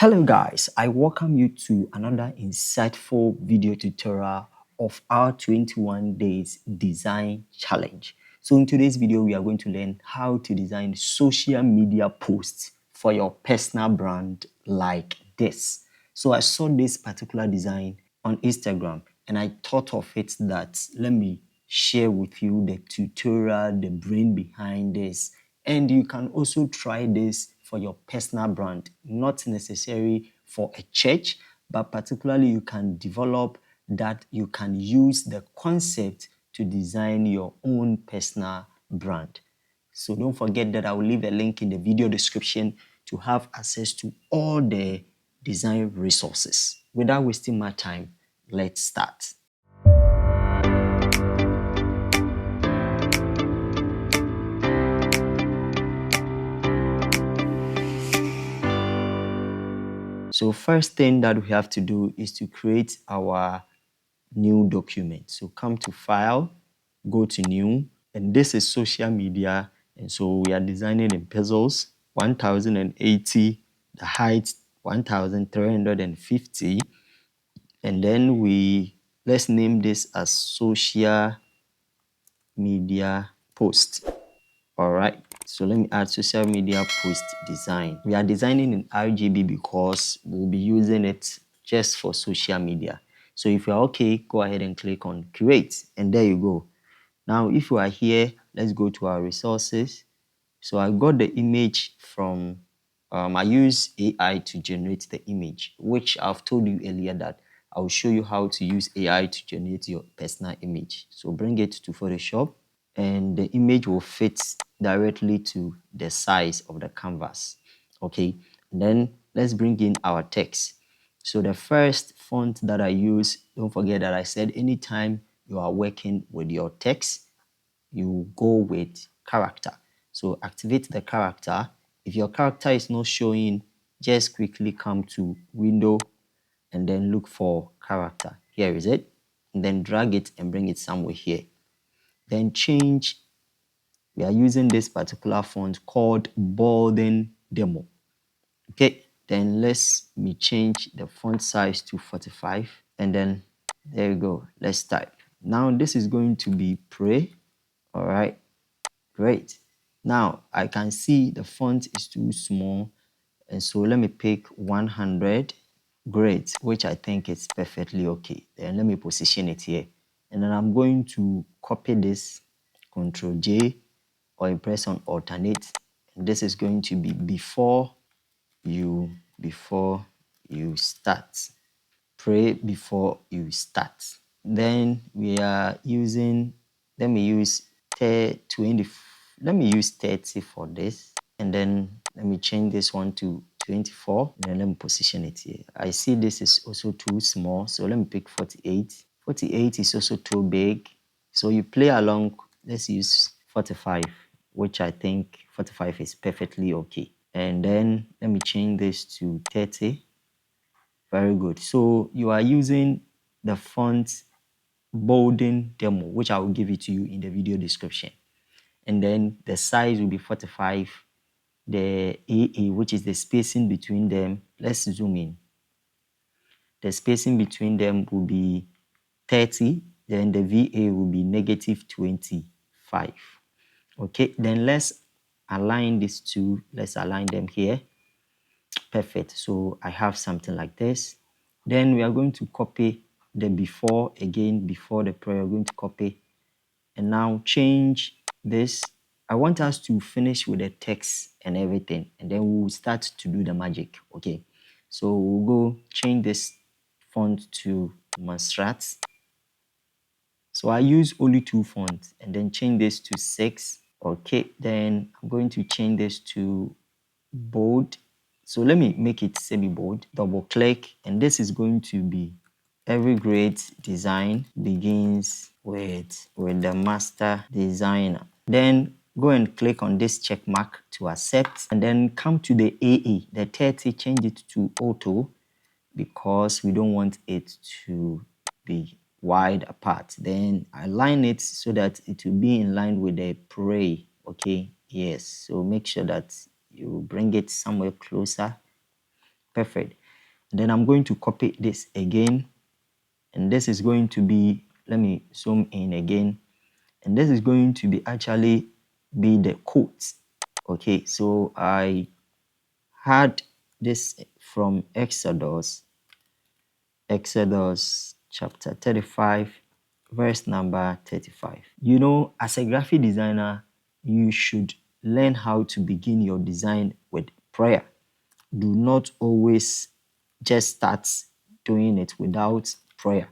Hello guys, I welcome you to another insightful video tutorial of our 21 days design challenge. So in today's video, we are going to learn how to design social media posts for your personal brand like this. So I saw this particular design on Instagram and I thought of it that let me share with you the tutorial, the brain behind this, and you can also try this for your personal brand, not necessarily for a church, but particularly you can develop that you can use the concept to design your own personal brand. So don't forget that I will leave a link in the video description to have access to all the design resources. Without wasting my time, let's start. So first thing that we have to do is to create our new document. So come to File, go to New, and this is social media. And so we are designing in pixels, 1080, the height 1350, and then let's name this as social media post. All right, so let me add social media post design. We are designing in RGB because we'll be using it just for social media. So if you're okay, go ahead and click on create, and there you go. Now, if you are here, let's go to our resources. So I got the image from, I use AI to generate the image, which I've told you earlier that I'll show you how to use AI to generate your personal image. So bring it to Photoshop, and the image will fit directly to the size of the canvas. Okay, and then let's bring in our text. So the first font that I use, don't forget that I said anytime you are working with your text, you go with character. So activate the character. If your character is not showing, just quickly come to window and then look for character. Here is it. And then drag it and bring it somewhere here. Then change. We are using this particular font called Bolding Demo. Okay, then me change the font size to 45, and then there you go. Let's type. Now this is going to be Pray. All right, great. Now I can see the font is too small, and so let me pick 100. Great, which I think is perfectly okay. Then let me position it here, and then I'm going to copy this, Control J, or press on alternate, and this is going to be before you start. Pray before you start. Then we are using, let me use 20, let me use 30 for this, and then let me change this one to 24, and then let me position it here. I see this is also too small, so let me pick 48. 48 is also too big, so you play along. Let's use 45, which I think 45 is perfectly okay. And then let me change this to 30. Very good. So you are using the font Bolding Demo, which I will give it to you in the video description. And then the size will be 45. The AA, which is the spacing between them, let's zoom in. The spacing between them will be 30. Then the VA will be negative 25. Okay, then let's align these two. Let's align them here. Perfect. So I have something like this. Then we are going to copy the before again, before the prayer. We're going to copy and now change this. I want us to finish with the text and everything, and then we'll start to do the magic. Okay, so we'll go change this font to Monstrat. So I use only 2 fonts, and then change this to 6. Okay, then I'm going to change this to bold. So let me make it semi-bold. Double click, and this is going to be every great design begins with the master designer. Then go and click on this check mark to accept, and then come to the AA, the 30, change it to auto because we don't want it to be wide apart. Then align it so that it will be in line with the pray. Okay, yes, so make sure that you bring it somewhere closer. Perfect. And then I'm going to copy this again, and this is going to be, let me zoom in again, and this is going to be actually be the quotes. Okay, so I had this from Exodus chapter 35, verse number 35. You know, as a graphic designer, you should learn how to begin your design with prayer. Do not always just start doing it without prayer.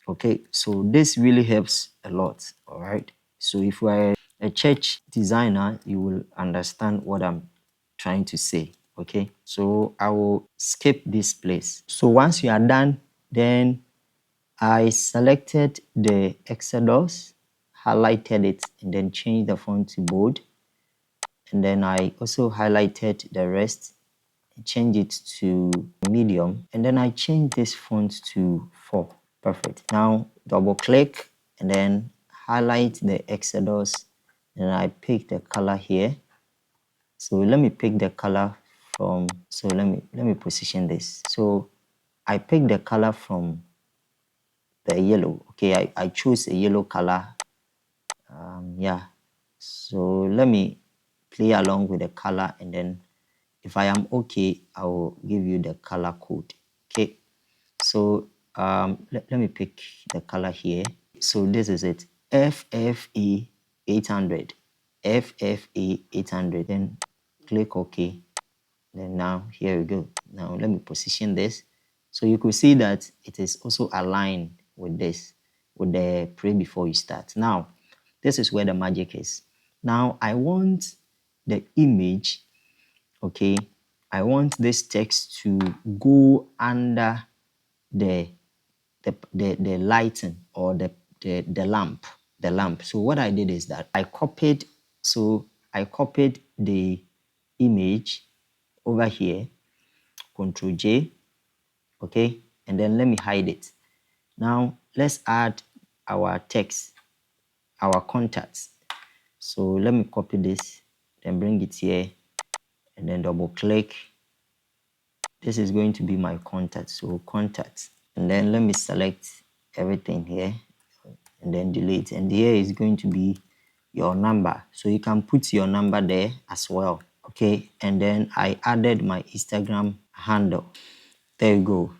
Okay, so this really helps a lot. All right, so if you are a church designer, you will understand what I'm trying to say. Okay, so I will skip this place. So once you are done, then I selected the Exodus, highlighted it, and then changed the font to bold. And then I also highlighted the rest, change it to medium, and then I change this font to 4. Perfect. Now double click and then highlight the Exodus, and I pick the color here. So let me pick the color from, so let me position this. So I pick the color from the yellow. Okay, I choose a yellow color. Yeah, so let me play along with the color, and then if I am okay, I will give you the color code. Okay, so let me pick the color here. So this is it, FFA 800, FFA 800, then click OK. Then now here we go. Now let me position this. So you could see that it is also aligned with this, with the pray before you start. Now, this is where the magic is. Now I want the image, okay, I want this text to go under the lighting, or the lamp. So what I did is that I copied the image over here, Ctrl J, okay, and then let me hide it. Now let's add our text, our contacts. So let me copy this, then bring it here, and then double click. This is going to be my contact, so contacts, and then let me select everything here and then delete, and here is going to be your number, so you can put your number there as well. Okay, and then I added my Instagram handle. There you go.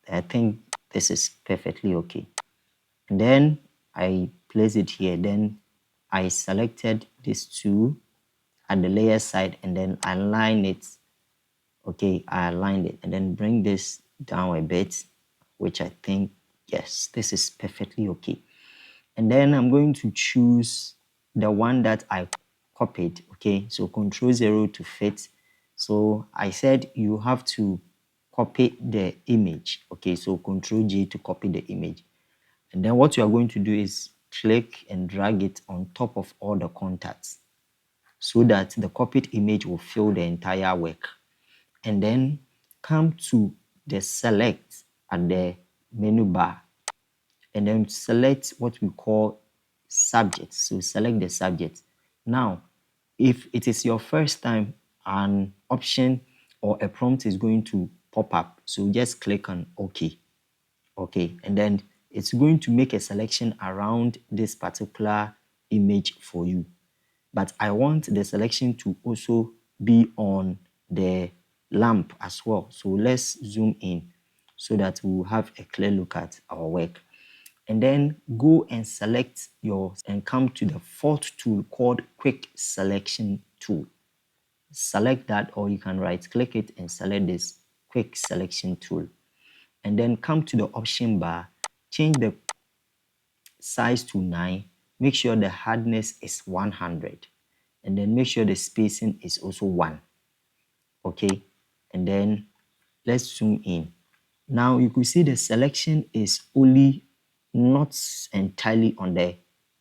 I think this is perfectly okay. And then I place it here, then I selected these two at the layer side, and then align it. Okay, I aligned it, and then bring this down a bit, which I think, yes, this is perfectly okay. And then I'm going to choose the one that I copied. Okay, so Ctrl 0 to fit. So I said you have to copy the image. Okay, so Ctrl J to copy the image. And then what you are going to do is click and drag it on top of all the contacts, so that the copied image will fill the entire work. And then come to the select at the menu bar, and then select what we call subject. So select the subject. Now, if it is your first time, an option or a prompt is going to pop up. So just click on OK. Okay, and then it's going to make a selection around this particular image for you. But I want the selection to also be on the lamp as well. So let's zoom in so that we'll have a clear look at our work. And then go and select yours and come to the fourth tool called Quick Selection Tool. Select that, or you can right click it and select this Quick Selection Tool. And then come to the option bar, change the size to 9, make sure the hardness is 100, and then make sure the spacing is also 1. Okay, and then let's zoom in. Now you could see the selection is only not entirely on the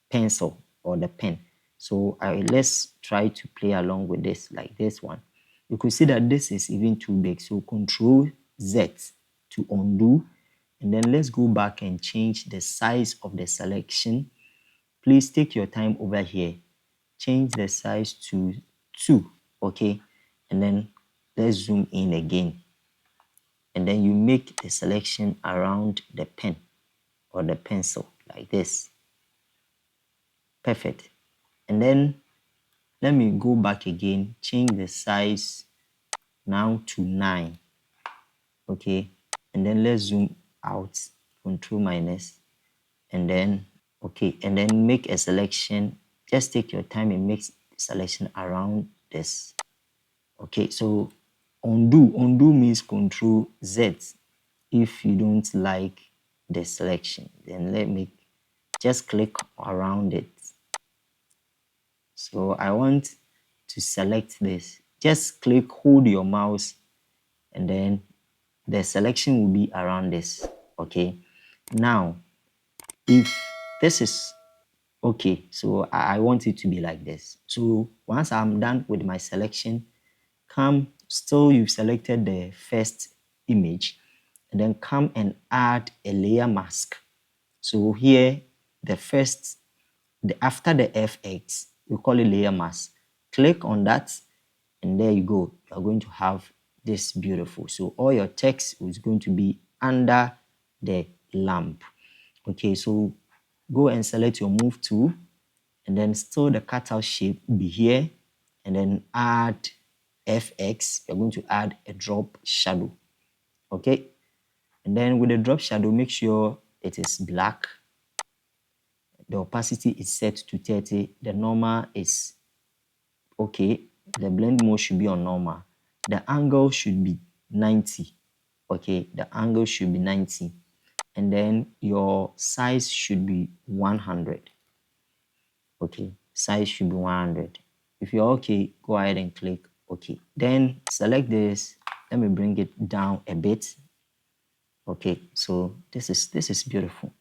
pencil or the pen. So let's try to play along with this, like this one. You could see that this is even too big. So Ctrl Z to undo. And then let's go back and change the size of the selection. Please take your time over here. Change the size to 2. Okay. And then let's zoom in again. and then you make the selection around the pen or the pencil like this. Perfect. And then let me go back again, change the size now to 9. Okay, and then let's zoom out, control minus, and then okay, and then make a selection. Just take your time and make selection around this. Okay, so undo means control Z. If you don't like the selection, then let me just click around it. So I want to select this. Just click, hold your mouse, and then the selection will be around this. Okay, now if this is okay, so I want it to be like this. So once I'm done with my selection, still you've selected the first image, and then come and add a layer mask. So here after the FX, we call it layer mask. Click on that, and there you go. You are going to have this beautiful. So all your text is going to be under the lamp. Okay, so go and select your move tool, and then still the cutout shape be here, and then add FX. You're going to add a drop shadow. Okay, and then with the drop shadow, make sure it is black. The opacity is set to 30. The normal is okay. The blend mode should be on normal. The angle should be 90. Okay, the angle should be 90. And then your size should be 100. Okay, size should be 100. If you're okay, go ahead and click OK. Then select this. Let me bring it down a bit. Okay, so this is beautiful.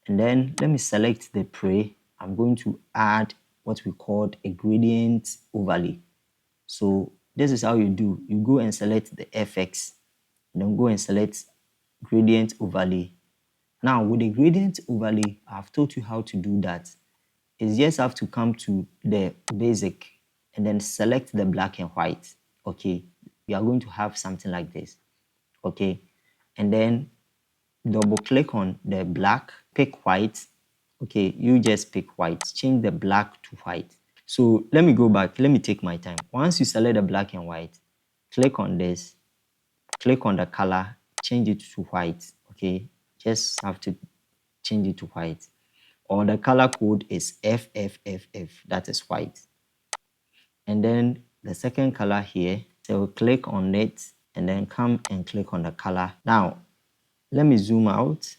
And then let me select the prey. I'm going to add what we called a gradient overlay. So this is how you do. You go and select the FX, and then go and select gradient overlay. Now with the gradient overlay, I've told you how to do that. It's just have to come to the basic and then select the black and white. Okay, you are going to have something like this. Okay, and then double click on the black, pick white. Okay, you just pick white, change the black to white. So let me go back, let me take my time. Once you select the black and white, click on this, click on the color, change it to white. Okay, just have to change it to white, or the color code is FFFF, that is white. And then the second color here, so click on it and then come and click on the color. Now let me zoom out,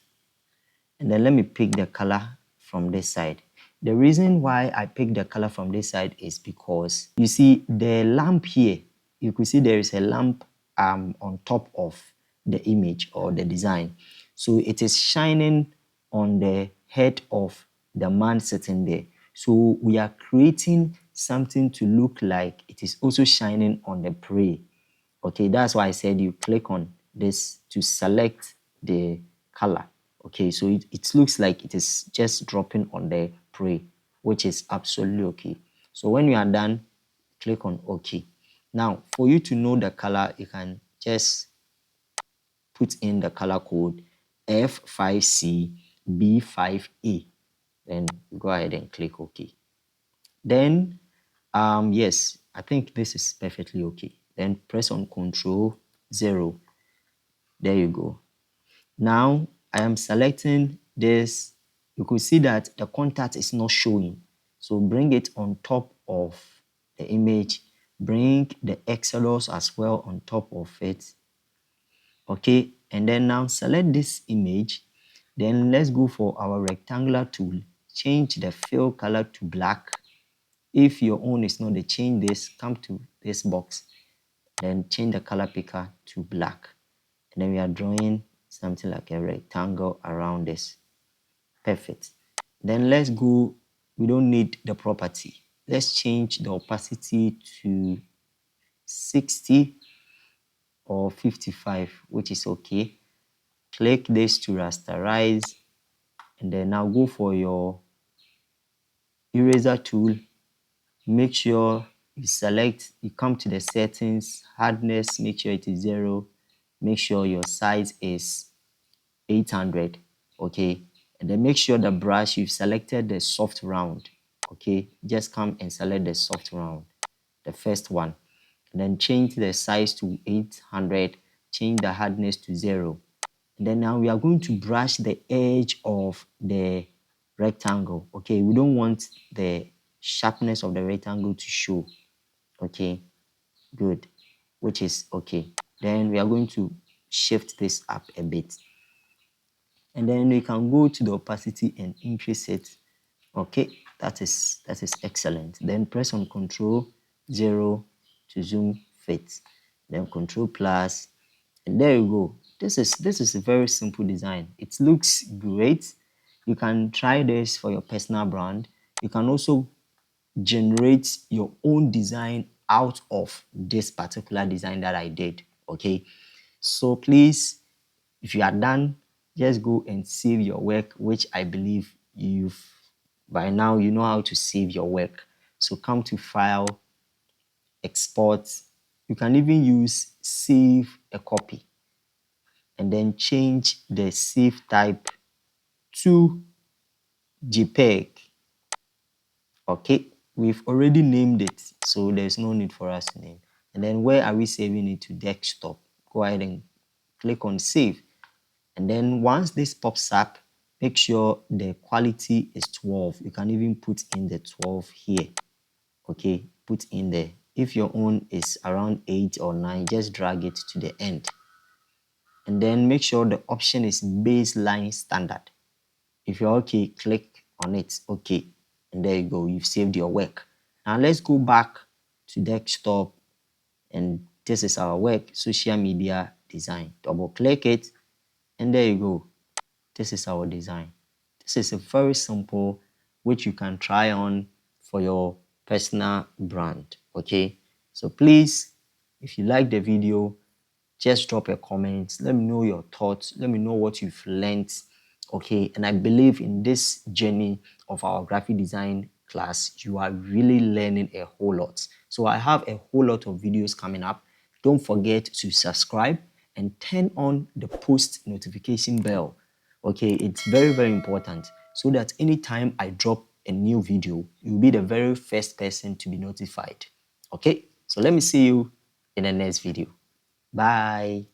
and then let me pick the color from this side. The reason why I picked the color from this side is because you see the lamp here, you could see there is a lamp on top of the image or the design. So it is shining on the head of the man sitting there. So we are creating something to look like it is also shining on the prey. Okay, that's why I said you click on this to select the color. Okay, so it looks like it is just dropping on the prey, which is absolutely okay. So when you are done, click on OK. Now, for you to know the color, you can just put in the color code F5C B5A. Then go ahead and click OK. Then, yes, I think this is perfectly okay. Then press on Control 0. There you go. Now I am selecting this. You could see that the contact is not showing. So bring it on top of the image. Bring the Exodus as well on top of it. Okay, and then now select this image. Then let's go for our rectangular tool. Change the fill color to black. If your own is not, change this, come to this box, then change the color picker to black. And then we are drawing something like a rectangle around this. Perfect. Then let's go, we don't need the property. Let's change the opacity to 60 or 55, which is okay. Click this to rasterize, and then now go for your eraser tool. Make sure you select, you come to the settings, hardness, make sure it is 0. make sure your size is 800, okay, and then make sure the brush you've selected the soft round, okay, just come and select the soft round, the first one, and then change the size to 800, change the hardness to 0, and then now we are going to brush the edge of the rectangle, okay. We don't want the sharpness of the rectangle to show, okay, good, which is okay. Then we are going to shift this up a bit, and then we can go to the opacity and increase it, okay. That is excellent. Then press on Control 0 to zoom fit, then Control plus, and there you go. This is a very simple design. It looks great. You can try this for your personal brand. You can also generate your own design out of this particular design that I did, okay. So please, if you are done, just go and save your work, which I believe you've by now you know how to save your work. So come to File, Export. You can even use Save a Copy, and then change the save type to JPEG. Okay, we've already named it, so there's no need for us to name. And then where are we saving it to? Desktop. Go ahead and click on Save. And then once this pops up, make sure the quality is 12. You can even put in the 12 here. Okay, put in there. If your own is around 8 or 9, just drag it to the end. And then make sure the option is baseline standard. If you're okay, click on it. Okay, and there you go. You've saved your work. Now let's go back to desktop, and this is our work, social media design. Double click it, and there you go. This is our design. This is a very simple, which you can try on for your personal brand, okay. So please, if you like the video, just drop a comment. Let me know your thoughts. Let me know what you've learned, okay. And I believe in this journey of our graphic design class, you are really learning a whole lot. So I have a whole lot of videos coming up. Don't forget to subscribe and turn on the post notification bell, okay. It's very important, so that anytime I drop a new video, you'll be the very first person to be notified, okay. So let me see you in the next video. Bye.